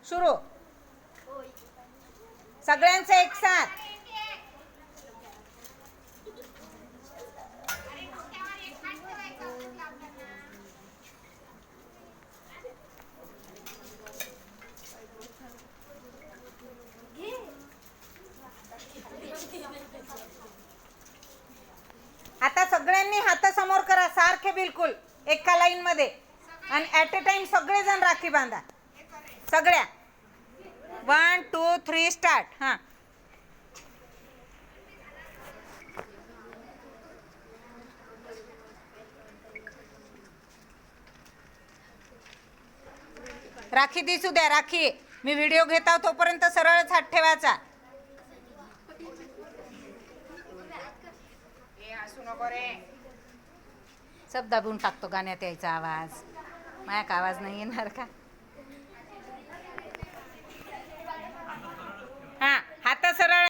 सुरू. सगळ्यांचं एक साथ. आता सगळ्यांनी हात समोर करा सारखे बिलकुल एका लाईन मध्ये आणि ॲट अ टाइम सगळेजण राखी बांधा. सगळ्या 1 2 3 स्टार्ट. हां राखी दिसू द्या. राखी मी व्हिडिओ घेता तोपर्यंत सरळच हात ठेवायचा. सब दाबून टाकतो गाण्यात यायचा आवाज. माझ्या का आवाज नाही येणार का?